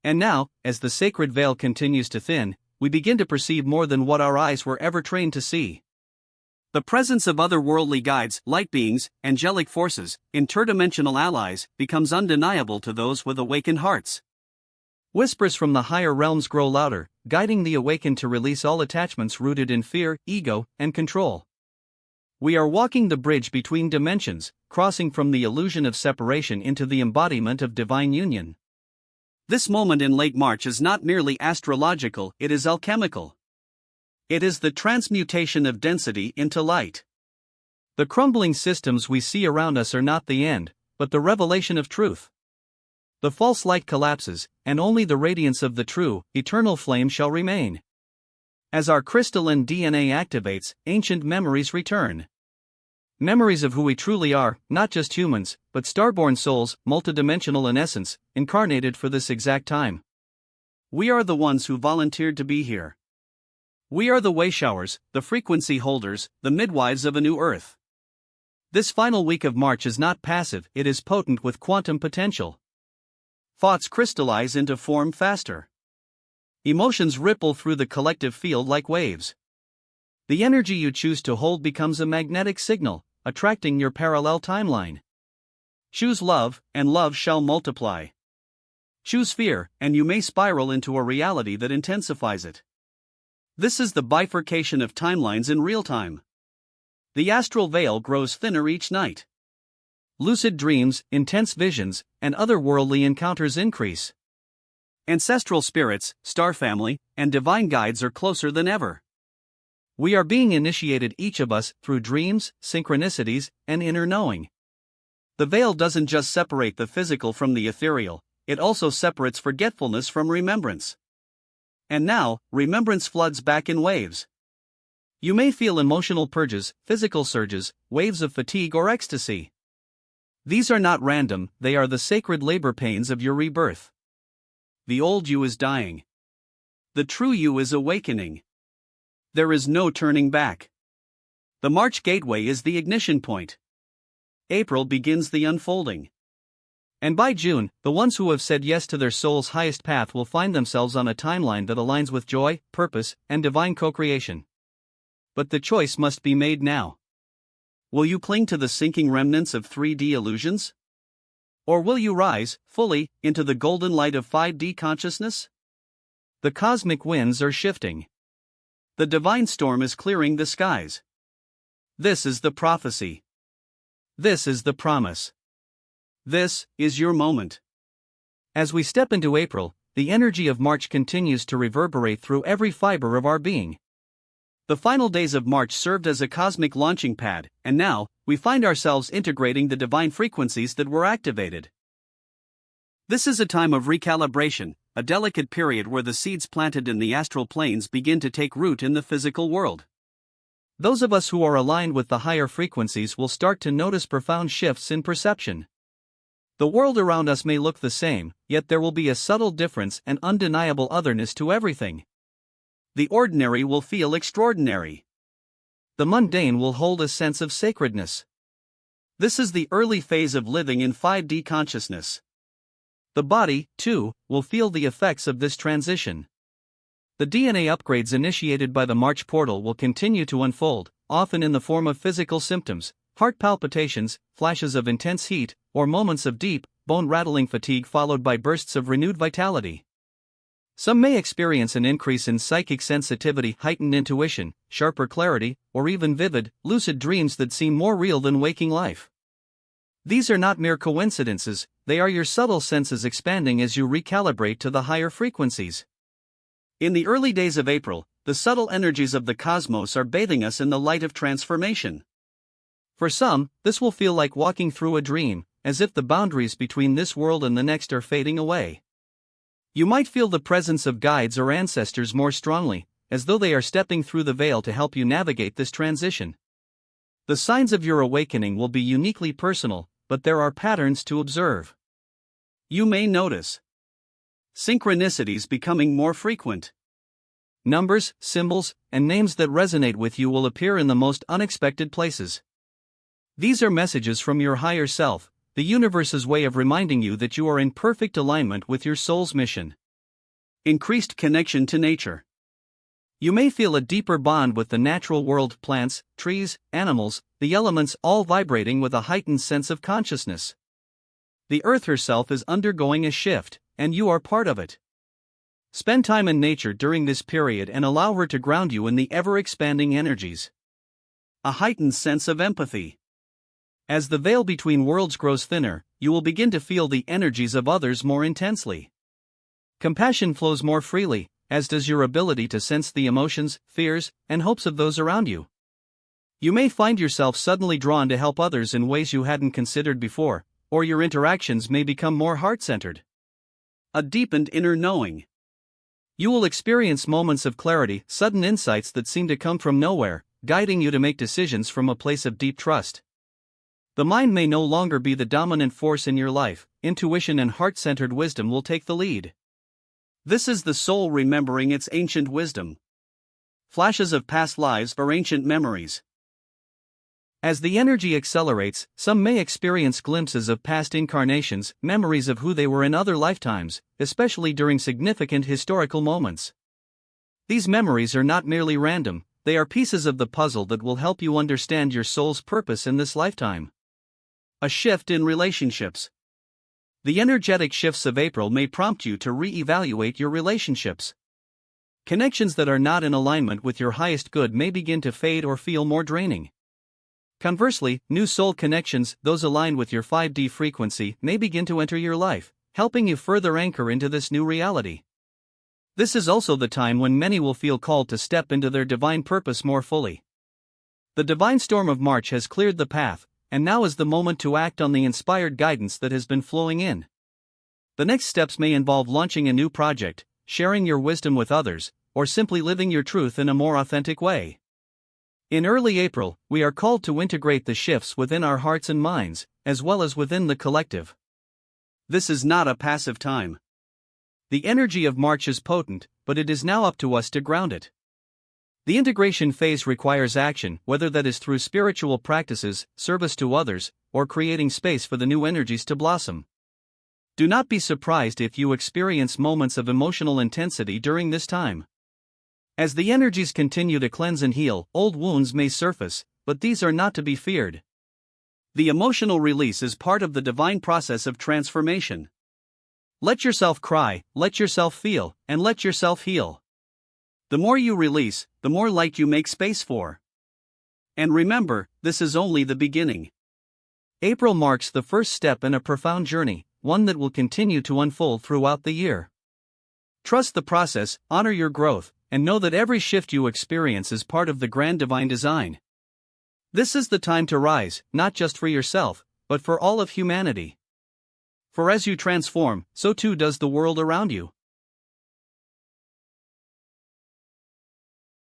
And now, as the sacred veil continues to thin, we begin to perceive more than what our eyes were ever trained to see. The presence of otherworldly guides, light beings, angelic forces, interdimensional allies, becomes undeniable to those with awakened hearts. Whispers from the higher realms grow louder, guiding the awakened to release all attachments rooted in fear, ego, and control. We are walking the bridge between dimensions, crossing from the illusion of separation into the embodiment of divine union. This moment in late March is not merely astrological, it is alchemical. It is the transmutation of density into light. The crumbling systems we see around us are not the end, but the revelation of truth. The false light collapses, and only the radiance of the true, eternal flame shall remain. As our crystalline DNA activates, ancient memories return. Memories of who we truly are, not just humans, but starborn souls, multidimensional in essence, incarnated for this exact time. We are the ones who volunteered to be here. We are the wayshowers, the frequency holders, the midwives of a new earth. This final week of March is not passive, it is potent with quantum potential. Thoughts crystallize into form faster. Emotions ripple through the collective field like waves. The energy you choose to hold becomes a magnetic signal, attracting your parallel timeline. Choose love, and love shall multiply. Choose fear, and you may spiral into a reality that intensifies it. This is the bifurcation of timelines in real time. The astral veil grows thinner each night. Lucid dreams, intense visions, and otherworldly encounters increase. Ancestral spirits, star family, and divine guides are closer than ever. We are being initiated, each of us, through dreams, synchronicities, and inner knowing. The veil doesn't just separate the physical from the ethereal, it also separates forgetfulness from remembrance. And now, remembrance floods back in waves. You may feel emotional purges, physical surges, waves of fatigue or ecstasy. These are not random, they are the sacred labor pains of your rebirth. The old you is dying. The true you is awakening. There is no turning back. The March gateway is the ignition point. April begins the unfolding. And by June, the ones who have said yes to their soul's highest path will find themselves on a timeline that aligns with joy, purpose, and divine co-creation. But the choice must be made now. Will you cling to the sinking remnants of 3D illusions? Or will you rise, fully, into the golden light of 5D consciousness? The cosmic winds are shifting. The divine storm is clearing the skies. This is the prophecy. This is the promise. This is your moment. As we step into April, the energy of March continues to reverberate through every fiber of our being. The final days of March served as a cosmic launching pad, and now, we find ourselves integrating the divine frequencies that were activated. This is a time of recalibration, a delicate period where the seeds planted in the astral planes begin to take root in the physical world. Those of us who are aligned with the higher frequencies will start to notice profound shifts in perception. The world around us may look the same, yet there will be a subtle difference and undeniable otherness to everything. The ordinary will feel extraordinary. The mundane will hold a sense of sacredness. This is the early phase of living in 5D consciousness. The body, too, will feel the effects of this transition. The DNA upgrades initiated by the March portal will continue to unfold, often in the form of physical symptoms, heart palpitations, flashes of intense heat, or moments of deep, bone-rattling fatigue followed by bursts of renewed vitality. Some may experience an increase in psychic sensitivity, heightened intuition, sharper clarity, or even vivid, lucid dreams that seem more real than waking life. These are not mere coincidences, they are your subtle senses expanding as you recalibrate to the higher frequencies. In the early days of April, the subtle energies of the cosmos are bathing us in the light of transformation. For some, this will feel like walking through a dream, as if the boundaries between this world and the next are fading away. You might feel the presence of guides or ancestors more strongly, as though they are stepping through the veil to help you navigate this transition. The signs of your awakening will be uniquely personal, but there are patterns to observe. You may notice synchronicities becoming more frequent. Numbers, symbols, and names that resonate with you will appear in the most unexpected places. These are messages from your higher self, the universe's way of reminding you that you are in perfect alignment with your soul's mission. Increased connection to nature. You may feel a deeper bond with the natural world, plants, trees, animals, the elements, all vibrating with a heightened sense of consciousness. The earth herself is undergoing a shift, and you are part of it. Spend time in nature during this period and allow her to ground you in the ever-expanding energies. A heightened sense of empathy. As the veil between worlds grows thinner, you will begin to feel the energies of others more intensely. Compassion flows more freely, as does your ability to sense the emotions, fears, and hopes of those around you. You may find yourself suddenly drawn to help others in ways you hadn't considered before, or your interactions may become more heart-centered. A deepened inner knowing. You will experience moments of clarity, sudden insights that seem to come from nowhere, guiding you to make decisions from a place of deep trust. The mind may no longer be the dominant force in your life, intuition and heart-centered wisdom will take the lead. This is the soul remembering its ancient wisdom. Flashes of past lives or ancient memories. As the energy accelerates, some may experience glimpses of past incarnations, memories of who they were in other lifetimes, especially during significant historical moments. These memories are not merely random, they are pieces of the puzzle that will help you understand your soul's purpose in this lifetime. A shift in relationships. The energetic shifts of April may prompt you to re-evaluate your relationships. Connections that are not in alignment with your highest good may begin to fade or feel more draining. Conversely, new soul connections, those aligned with your 5D frequency, may begin to enter your life, helping you further anchor into this new reality. This is also the time when many will feel called to step into their divine purpose more fully. The divine storm of March has cleared the path, and now is the moment to act on the inspired guidance that has been flowing in. The next steps may involve launching a new project, sharing your wisdom with others, or simply living your truth in a more authentic way. In early April, we are called to integrate the shifts within our hearts and minds, as well as within the collective. This is not a passive time. The energy of March is potent, but it is now up to us to ground it. The integration phase requires action, whether that is through spiritual practices, service to others, or creating space for the new energies to blossom. Do not be surprised if you experience moments of emotional intensity during this time. As the energies continue to cleanse and heal, old wounds may surface, but these are not to be feared. The emotional release is part of the divine process of transformation. Let yourself cry, let yourself feel, and let yourself heal. The more you release, the more light you make space for. And remember, this is only the beginning. April marks the first step in a profound journey, one that will continue to unfold throughout the year. Trust the process, honor your growth, and know that every shift you experience is part of the grand divine design. This is the time to rise, not just for yourself, but for all of humanity. For as you transform, so too does the world around you.